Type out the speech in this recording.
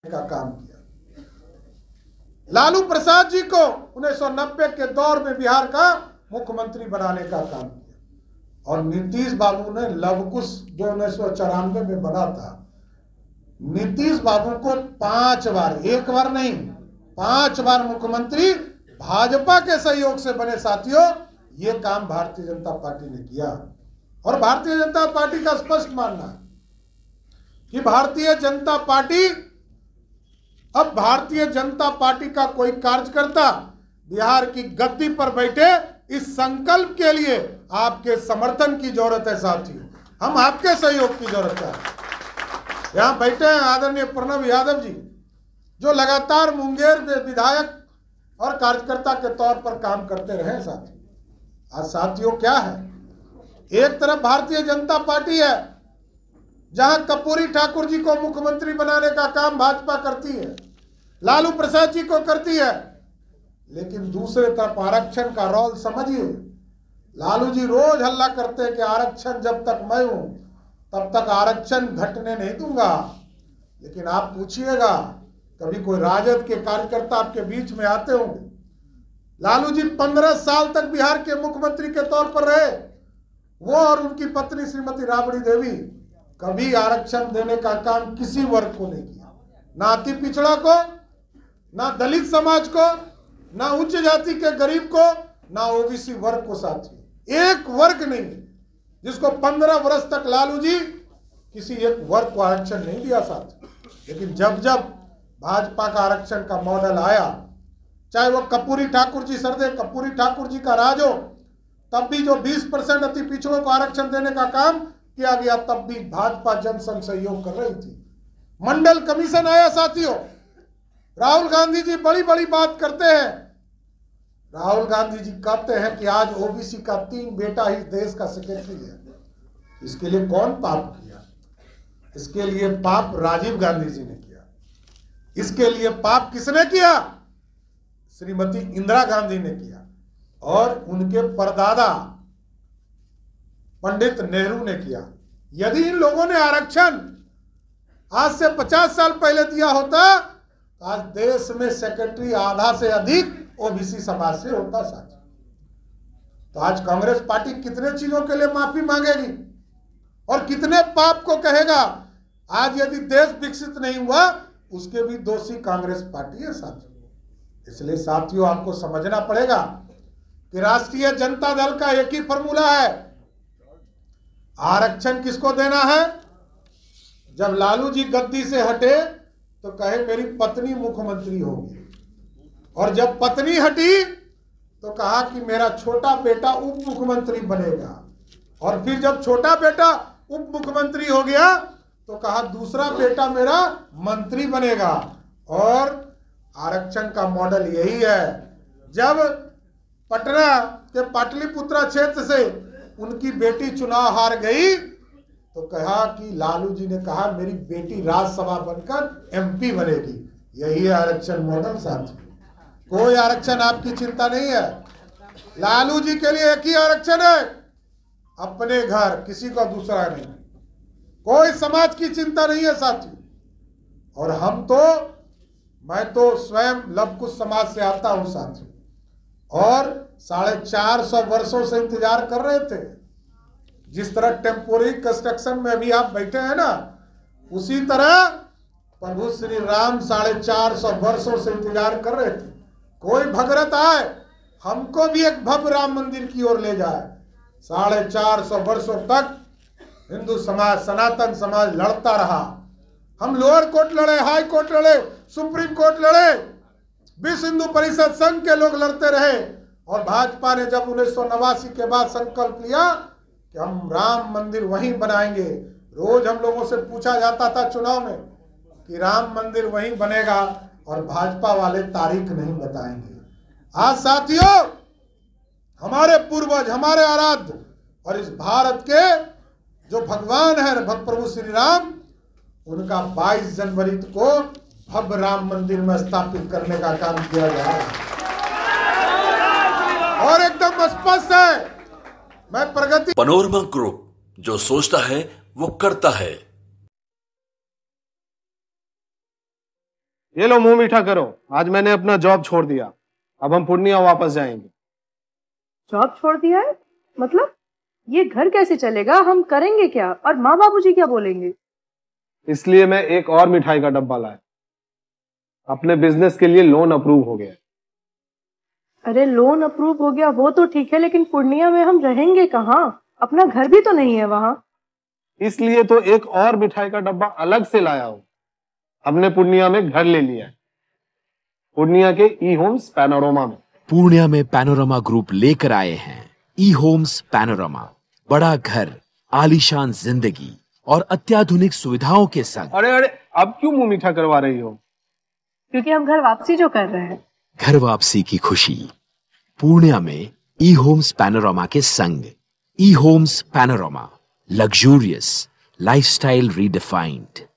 का काम किया। लालू प्रसाद जी को 1990 के दौर में बिहार का मुख्यमंत्री बनाने का काम किया और नीतीश बाबू ने लवकुश जो 1994 में बना था, नीतीश बाबू को 5 बार, एक बार नहीं 5 बार मुख्यमंत्री भाजपा के सहयोग से बने। साथियों, ये काम भारतीय जनता पार्टी ने किया और भारतीय जनता पार्टी का स्पष्ट मानना है कि भारतीय जनता पार्टी का कोई कार्यकर्ता बिहार की गद्दी पर बैठे, इस संकल्प के लिए आपके समर्थन की जरूरत है। साथियों, हम आपके सहयोग की जरूरत है। यहां बैठे हैं आदरणीय प्रणव यादव जी, जो लगातार मुंगेर में विधायक और कार्यकर्ता के तौर पर काम करते रहे। आज साथियों क्या है, एक तरफ भारतीय जनता पार्टी है जहां कर्पूरी ठाकुर जी को मुख्यमंत्री बनाने का काम भाजपा करती है, लालू प्रसाद जी को करती है, लेकिन दूसरे तरफ आरक्षण का रोल समझिए। लालू जी रोज हल्ला करते हैं कि आरक्षण जब तक मैं हूं तब तक आरक्षण घटने नहीं दूंगा, लेकिन आप पूछिएगा कभी कोई राजद के कार्यकर्ता आपके बीच में आते होंगे। लालू जी 15 साल तक बिहार के मुख्यमंत्री के तौर पर रहे। वो और उनकी पत्नी श्रीमती राबड़ी देवी कभी आरक्षण देने का काम किसी वर्ग को नहीं किया, ना अति पिछड़ा को, ना दलित समाज को, ना उच्च जाति के गरीब को, ना ओबीसी वर्ग को। साथी, एक वर्ग नहीं जिसको 15 वर्ष तक लालू जी किसी एक वर्ग को आरक्षण नहीं दिया। साथी, लेकिन जब जब भाजपा का आरक्षण का मॉडल आया, चाहे वो कर्पूरी ठाकुर जी, सरदेव कर्पूरी ठाकुर जी का राज हो, तब भी जो 20% अति पिछड़ों को आरक्षण देने का काम किया गया, तब भी भाजपा जनसंघ सहयोग कर रही थी। मंडल कमीशन आया। साथियों, राहुल गांधी जी बड़ी बड़ी बात करते हैं। राहुल गांधी जी कहते हैं कि आज ओबीसी का 3 बेटा ही देश का सेक्रेटरी है। इसके लिए कौन पाप किया? इसके लिए पाप राजीव गांधी जी ने किया। इसके लिए पाप किसने किया? श्रीमती इंदिरा गांधी ने किया और उनके परदादा पंडित नेहरू ने किया। यदि इन लोगों ने आरक्षण आज से 50 साल पहले दिया होता तो आज देश में सेक्रेटरी आधा से अधिक ओबीसी समाज से होता। साथ तो आज कांग्रेस पार्टी कितने चीजों के लिए माफी मांगेगी और कितने पाप को कहेगा? आज यदि देश विकसित नहीं हुआ, उसके भी दोषी कांग्रेस पार्टी है। साथियों, इसलिए साथियों आपको समझना पड़ेगा कि राष्ट्रीय जनता दल का एक ही फॉर्मूला है। आरक्षण किसको देना है? जब लालू जी गद्दी से हटे तो कहे मेरी पत्नी मुख्यमंत्री होगी, और जब पत्नी हटी तो कहा कि मेरा छोटा बेटा उप मुख्यमंत्री बनेगा, और फिर जब छोटा बेटा उप मुख्यमंत्री हो गया तो कहा दूसरा बेटा मेरा मंत्री बनेगा। और आरक्षण का मॉडल यही है। जब पटना के पाटलिपुत्रा क्षेत्र से उनकी बेटी चुनाव हार गई तो कहा कि लालू जी ने कहा मेरी बेटी राज्यसभा बनकर एमपी बनेगी। यही है आरक्षण मॉडल। साथी, कोई आरक्षण आपकी चिंता नहीं है। लालू जी के लिए एक ही आरक्षण है, अपने घर, किसी का दूसरा नहीं। कोई समाज की चिंता नहीं है। साथी, और मैं तो स्वयं लवकुश समाज से आता हूं। साथी, और 450 वर्षों से इंतजार कर रहे थे। जिस तरह टेम्पोररी कंस्ट्रक्शन में भी आप बैठे हैं ना, उसी तरह प्रभु श्री राम 450 वर्षों से इंतजार कर रहे थे। कोई भगरत आए, हमको भी एक भव्य राम मंदिर की ओर ले जाए। 450 वर्षों तक हिंदू समाज, सनातन समाज लड़ता रहा। हम लोअर कोर्ट लड़े, हाई कोर्ट लड़े, सुप्रीम कोर्ट लड़े, विश्व हिंदू परिषद संघ के लोग लड़ते रहे। और भाजपा ने जब 1989 के बाद संकल्प लिया कि हम राम मंदिर वहीं बनाएंगे, रोज हम लोगों से पूछा जाता था चुनाव में कि राम मंदिर वहीं बनेगा, और भाजपा वाले तारीख नहीं बताएंगे। आज साथियों, हमारे पूर्वज, हमारे आराध्य और इस भारत के जो भगवान है प्रभु श्री राम, उनका 22 जनवरी को भव्य राम मंदिर में स्थापित करने का काम किया गया है। और एकदम स्पष्ट है, मैं प्रगति पैनोरमा ग्रुप, जो सोचता है वो करता है। ये लो मुंह मीठा करो, आज मैंने अपना जॉब छोड़ दिया, अब हम पूर्णिया वापस जाएंगे। जॉब छोड़ दिया है? मतलब ये घर कैसे चलेगा, हम करेंगे क्या, और माँ बाबूजी क्या बोलेंगे? इसलिए मैं एक और मिठाई का डब्बा लाया, अपने बिजनेस के लिए लोन अप्रूव हो गया। अरे लोन अप्रूव हो गया वो तो ठीक है, लेकिन पूर्णिया में हम रहेंगे कहाँ? अपना घर भी तो नहीं है वहां। इसलिए तो एक और मिठाई का डब्बा अलग से लाया हूं। हमने पूर्णिया में घर ले लिया है, पूर्णिया के ई होम्स पैनोरमा में। पूर्णिया में पैनोरमा ग्रुप लेकर आए हैं ई होम्स पैनोरमा। बड़ा घर, आलीशान जिंदगी और अत्याधुनिक सुविधाओं के संग। अरे अरे, अब क्यों मुंह मीठा करवा रही हो? क्योंकि हम घर वापसी जो कर रहे हैं। घर वापसी की खुशी पूर्णिया में ई होम्स पैनोरमा के संग। E Homes Panorama, luxurious lifestyle redefined.